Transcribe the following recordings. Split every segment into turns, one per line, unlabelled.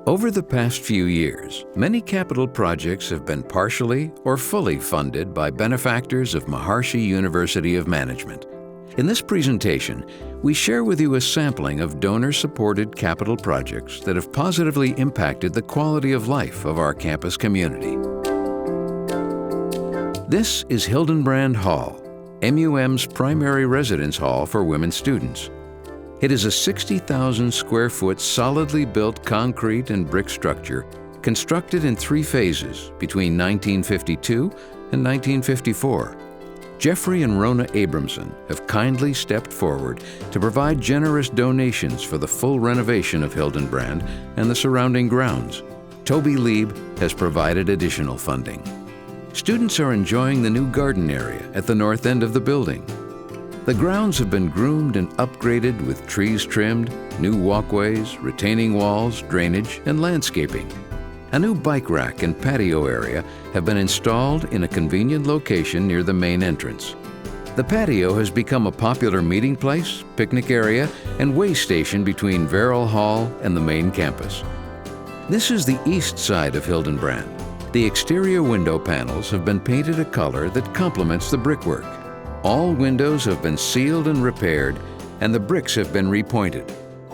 Over the past few years, many capital projects have been partially or fully funded by benefactors of Maharishi University of Management. In this presentation, we share with you a sampling of donor-supported capital projects that have positively impacted the quality of life of our campus community. This is Hildenbrand Hall, MUM's primary residence hall for women students. It is a 60,000 square foot solidly built concrete and brick structure constructed in 3 phases between 1952 and 1954. Jeffrey and Rona Abramson have kindly stepped forward to provide generous donations for the full renovation of Hildenbrand and the surrounding grounds. Toby Lieb has provided additional funding. Students are enjoying the new garden area at the north end of the building. The grounds have been groomed and upgraded with trees trimmed, new walkways, retaining walls, drainage, and landscaping. A new bike rack and patio area have been installed in a convenient location near the main entrance. The patio has become a popular meeting place, picnic area, and way station between Verrill Hall and the main campus. This is the east side of Hildenbrand. The exterior window panels have been painted a color that complements the brickwork. All windows have been sealed and repaired, and the bricks have been repointed.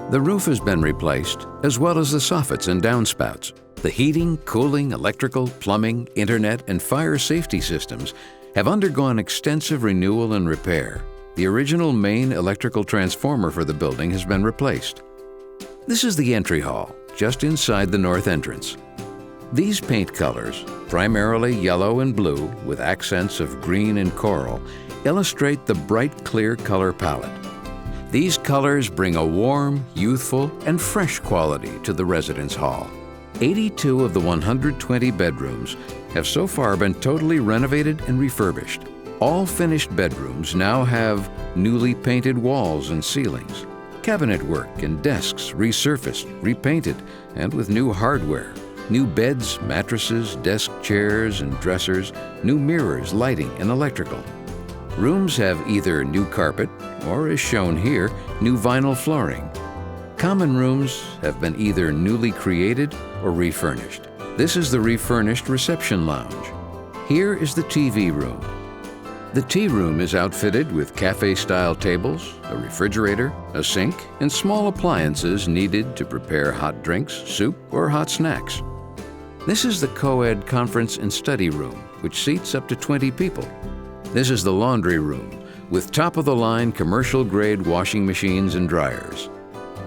The roof has been replaced, as well as the soffits and downspouts. The heating, cooling, electrical, plumbing, internet, and fire safety systems have undergone extensive renewal and repair. The original main electrical transformer for the building has been replaced. This is the entry hall, just inside the north entrance. These paint colors, primarily yellow and blue with accents of green and coral, illustrate the bright, clear color palette. These colors bring a warm, youthful, and fresh quality to the residence hall. 82 of the 120 bedrooms have so far been totally renovated and refurbished. All finished bedrooms now have newly painted walls and ceilings, cabinet work and desks resurfaced, repainted, and with new hardware. New beds, mattresses, desk chairs and dressers, new mirrors, lighting, and electrical. Rooms have either new carpet or, as shown here, new vinyl flooring. Common rooms have been either newly created or refurnished. This is the refurnished reception lounge. Here is the TV room. The tea room is outfitted with cafe-style tables, a refrigerator, a sink, and small appliances needed to prepare hot drinks, soup, or hot snacks. This is the co-ed conference and study room, which seats up to 20 people. This is the laundry room, with top-of-the-line commercial-grade washing machines and dryers.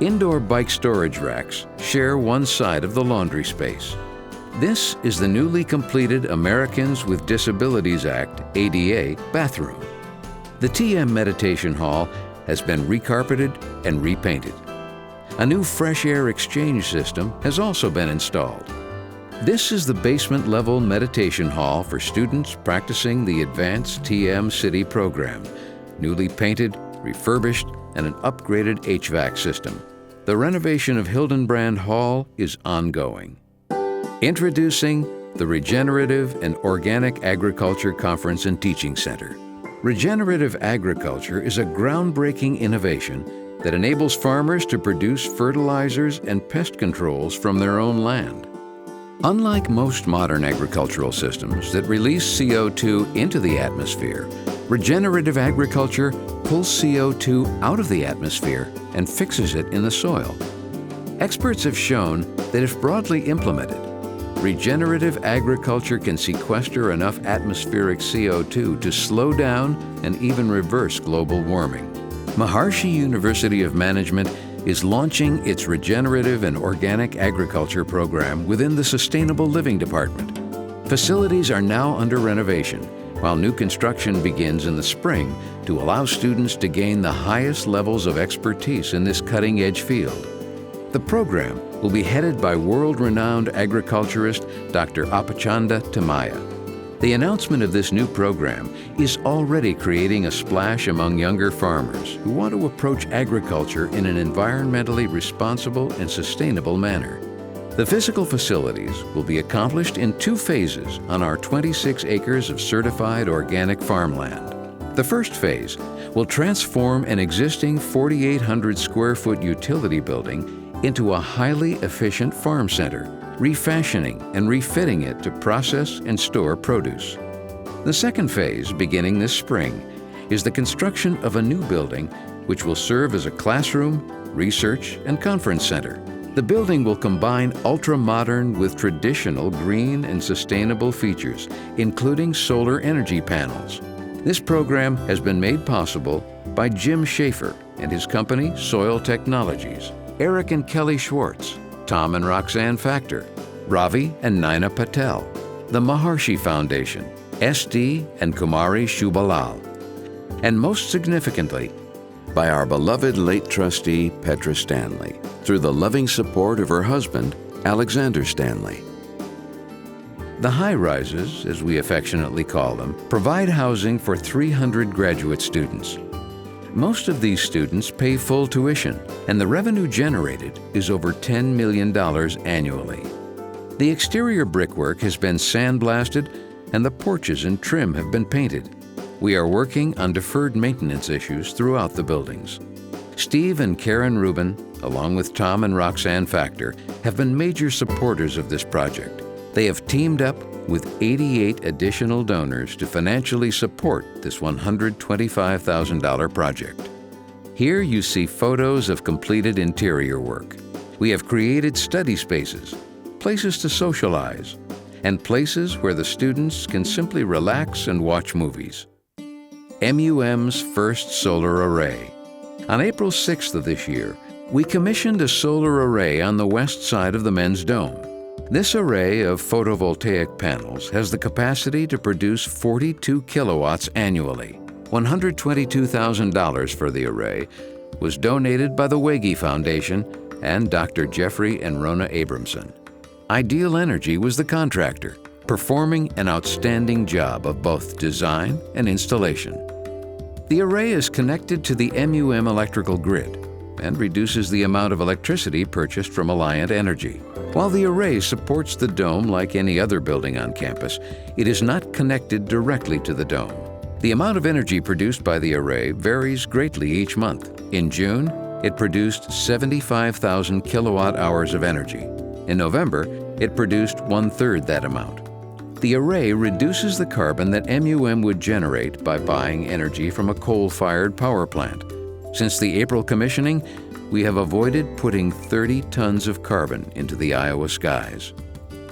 Indoor bike storage racks share one side of the laundry space. This is the newly completed Americans with Disabilities Act, ADA, bathroom. The TM Meditation Hall has been recarpeted and repainted. A new fresh air exchange system has also been installed. This is the basement-level meditation hall for students practicing the Advanced TM City program, newly painted, refurbished, and an upgraded HVAC system. The renovation of Hildenbrand Hall is ongoing. Introducing the Regenerative and Organic Agriculture Conference and Teaching Center. Regenerative agriculture is a groundbreaking innovation that enables farmers to produce fertilizers and pest controls from their own land. Unlike most modern agricultural systems that release CO2 into the atmosphere, regenerative agriculture pulls CO2 out of the atmosphere and fixes it in the soil. Experts have shown that if broadly implemented, regenerative agriculture can sequester enough atmospheric CO2 to slow down and even reverse global warming. Maharishi University of Management is launching its Regenerative and Organic Agriculture program within the Sustainable Living Department. Facilities are now under renovation, while new construction begins in the spring to allow students to gain the highest levels of expertise in this cutting-edge field. The program will be headed by world-renowned agriculturist Dr. Apachanda Tamaya. The announcement of this new program is already creating a splash among younger farmers who want to approach agriculture in an environmentally responsible and sustainable manner. The physical facilities will be accomplished in 2 phases on our 26 acres of certified organic farmland. The first phase will transform an existing 4,800 square foot utility building into a highly efficient farm center, refashioning and refitting it to process and store produce. The second phase, beginning this spring, is the construction of a new building which will serve as a classroom, research, and conference center. The building will combine ultra-modern with traditional green and sustainable features, including solar energy panels. This program has been made possible by Jim Schaefer and his company Soil Technologies, Eric and Kelly Schwartz, Tom and Roxanne Factor, Ravi and Naina Patel, the Maharishi Foundation, SD and Kumari Shubalal, and most significantly, by our beloved late trustee Petra Stanley, through the loving support of her husband, Alexander Stanley. The high-rises, as we affectionately call them, provide housing for 300 graduate students. Most of these students pay full tuition, and the revenue generated is over $10 million annually. The exterior brickwork has been sandblasted, and the porches and trim have been painted. We are working on deferred maintenance issues throughout the buildings. Steve and Karen Rubin, along with Tom and Roxanne Factor, have been major supporters of this project. They have teamed up with 88 additional donors to financially support this $125,000 project. Here you see photos of completed interior work. We have created study spaces, places to socialize, and places where the students can simply relax and watch movies. MUM's first solar array. On April 6th of this year, we commissioned a solar array on the west side of the men's dome. This array of photovoltaic panels has the capacity to produce 42 kilowatts annually. $122,000 for the array was donated by the Wege Foundation and Dr. Jeffrey and Rona Abramson. Ideal Energy was the contractor, performing an outstanding job of both design and installation. The array is connected to the MUM electrical grid and reduces the amount of electricity purchased from Alliant Energy. While the array supports the dome like any other building on campus, it is not connected directly to the dome. The amount of energy produced by the array varies greatly each month. In June, it produced 75,000 kilowatt hours of energy. In November, it produced one-third that amount. The array reduces the carbon that MUM would generate by buying energy from a coal-fired power plant. Since the April commissioning, we have avoided putting 30 tons of carbon into the Iowa skies.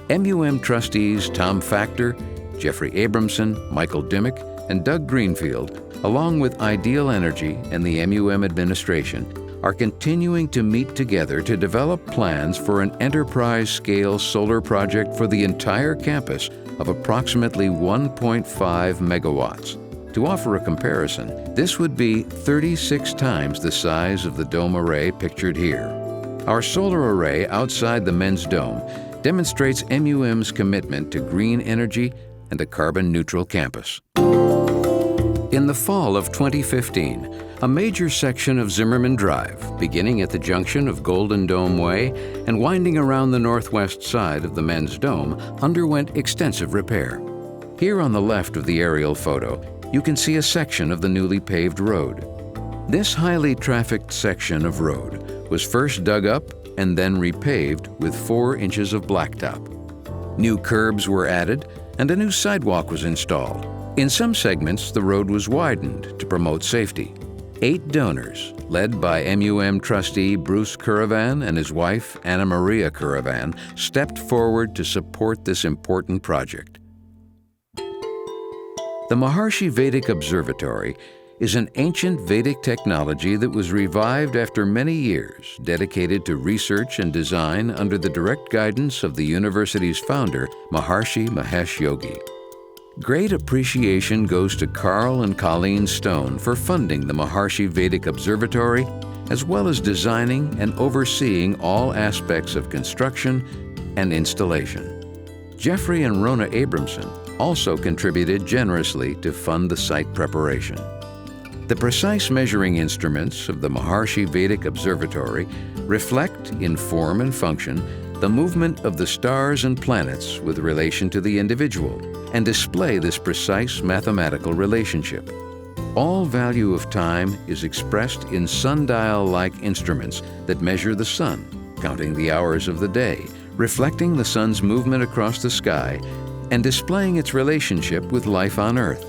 MUM trustees Tom Factor, Jeffrey Abramson, Michael Dimmick, and Doug Greenfield, along with Ideal Energy and the MUM administration, are continuing to meet together to develop plans for an enterprise-scale solar project for the entire campus of approximately 1.5 megawatts. To offer a comparison, this would be 36 times the size of the dome array pictured here. Our solar array outside the men's dome demonstrates MUM's commitment to green energy and a carbon-neutral campus. In the fall of 2015, a major section of Zimmerman Drive, beginning at the junction of Golden Dome Way and winding around the northwest side of the men's dome, underwent extensive repair. Here on the left of the aerial photo, you can see a section of the newly paved road. This highly trafficked section of road was first dug up and then repaved with 4 inches of blacktop. New curbs were added and a new sidewalk was installed. In some segments, the road was widened to promote safety. 8 donors, led by MUM trustee Bruce Curavan and his wife Anna Maria Curavan, stepped forward to support this important project. The Maharishi Vedic Observatory is an ancient Vedic technology that was revived after many years, dedicated to research and design under the direct guidance of the university's founder, Maharishi Mahesh Yogi. Great appreciation goes to Carl and Colleen Stone for funding the Maharishi Vedic Observatory, as well as designing and overseeing all aspects of construction and installation. Jeffrey and Rona Abramson also contributed generously to fund the site preparation. The precise measuring instruments of the Maharishi Vedic Observatory reflect, in form and function, the movement of the stars and planets with relation to the individual, and display this precise mathematical relationship. All value of time is expressed in sundial-like instruments that measure the sun, counting the hours of the day, reflecting the sun's movement across the sky, and displaying its relationship with life on Earth.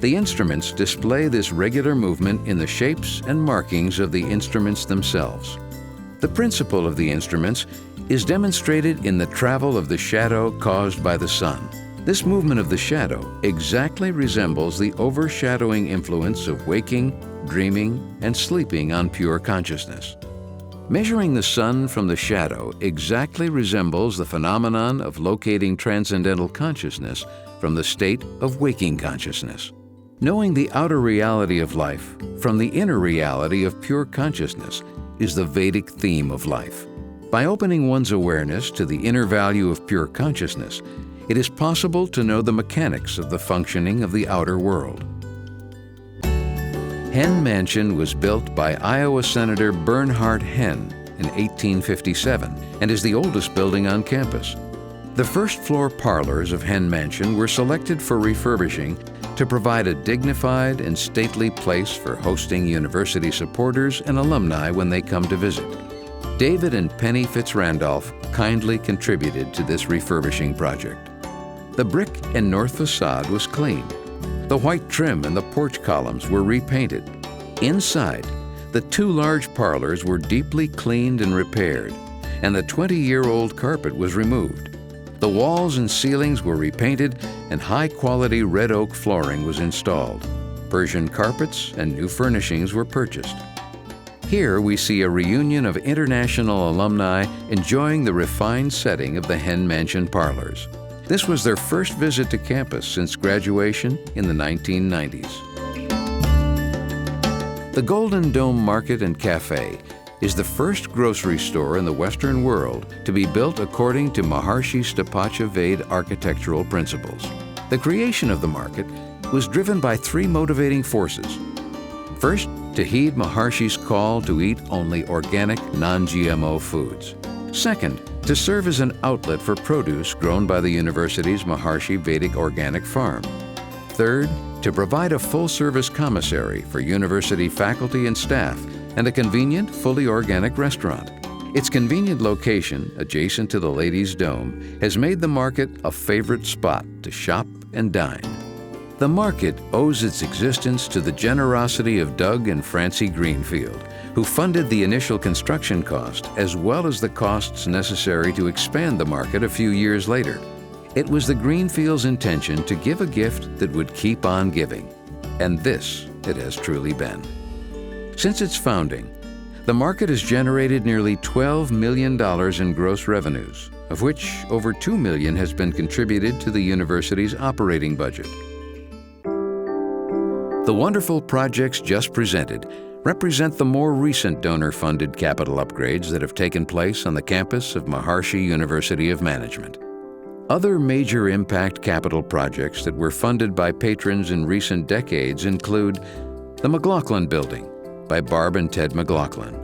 The instruments display this regular movement in the shapes and markings of the instruments themselves. The principle of the instruments is demonstrated in the travel of the shadow caused by the sun. This movement of the shadow exactly resembles the overshadowing influence of waking, dreaming, and sleeping on pure consciousness. Measuring the sun from the shadow exactly resembles the phenomenon of locating transcendental consciousness from the state of waking consciousness. Knowing the outer reality of life from the inner reality of pure consciousness is the Vedic theme of life. By opening one's awareness to the inner value of pure consciousness, it is possible to know the mechanics of the functioning of the outer world. Henn Mansion was built by Iowa Senator Bernhard Henn in 1857 and is the oldest building on campus. The first-floor parlors of Henn Mansion were selected for refurbishing to provide a dignified and stately place for hosting university supporters and alumni when they come to visit. David and Penny Fitzrandolph kindly contributed to this refurbishing project. The brick and north facade was cleaned. The white trim and the porch columns were repainted. Inside, the two large parlors were deeply cleaned and repaired, and the 20-year-old carpet was removed. The walls and ceilings were repainted, and high-quality red oak flooring was installed. Persian carpets and new furnishings were purchased. Here we see a reunion of international alumni enjoying the refined setting of the Henn Mansion parlors. This was their first visit to campus since graduation in the 1990s. The Golden Dome Market and Cafe is the first grocery store in the Western world to be built according to Maharishi Veda architectural principles. The creation of the market was driven by three motivating forces. First, to heed Maharishi's call to eat only organic, non-GMO foods. Second, to serve as an outlet for produce grown by the university's Maharishi Vedic Organic Farm. Third, to provide a full-service commissary for university faculty and staff and a convenient, fully organic restaurant. Its convenient location, adjacent to the Ladies' Dome, has made the market a favorite spot to shop and dine. The market owes its existence to the generosity of Doug and Francie Greenfield, who funded the initial construction cost as well as the costs necessary to expand the market a few years later. It was the Greenfields' intention to give a gift that would keep on giving, and this it has truly been. Since its founding, the market has generated nearly $12 million in gross revenues, of which over $2 million has been contributed to the university's operating budget. The wonderful projects just presented represent the more recent donor-funded capital upgrades that have taken place on the campus of Maharishi University of Management. Other major impact capital projects that were funded by patrons in recent decades include the McLaughlin Building by Barb and Ted McLaughlin,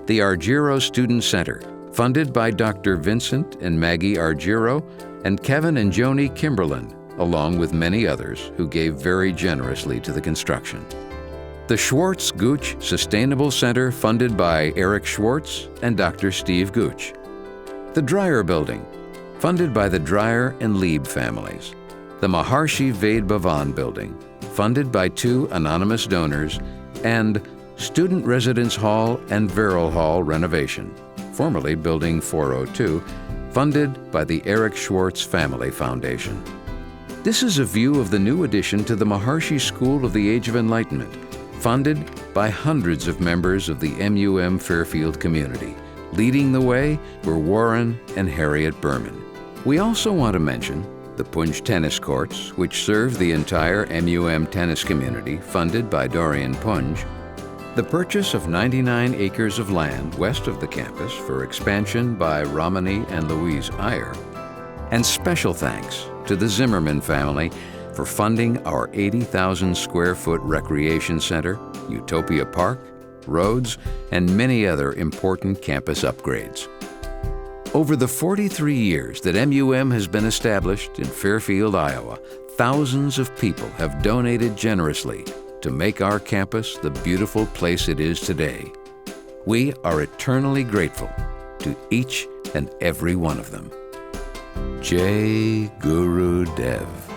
the Argiro Student Center, funded by Dr. Vincent and Maggie Argiro and Kevin and Joni Kimberlin, along with many others who gave very generously to the construction. The Schwartz Gooch Sustainable Center, funded by Eric Schwartz and Dr. Steve Gooch. The Dreyer Building, funded by the Dreyer and Lieb families. The Maharishi Ved Bhavan Building, funded by two anonymous donors, and Student Residence Hall and Verrill Hall renovation, formerly Building 402, funded by the Eric Schwartz Family Foundation. This is a view of the new addition to the Maharishi School of the Age of Enlightenment, funded by hundreds of members of the MUM Fairfield community. Leading the way were Warren and Harriet Berman. We also want to mention the Punj Tennis Courts, which serve the entire MUM tennis community, funded by Dorian Punj, the purchase of 99 acres of land west of the campus for expansion by Ramani and Louise Iyer, and special thanks to the Zimmerman family for funding our 80,000 square foot recreation center, Utopia Park, roads, and many other important campus upgrades. Over the 43 years that MUM has been established in Fairfield, Iowa, thousands of people have donated generously to make our campus the beautiful place it is today. We are eternally grateful to each and every one of them. Jai Guru Dev.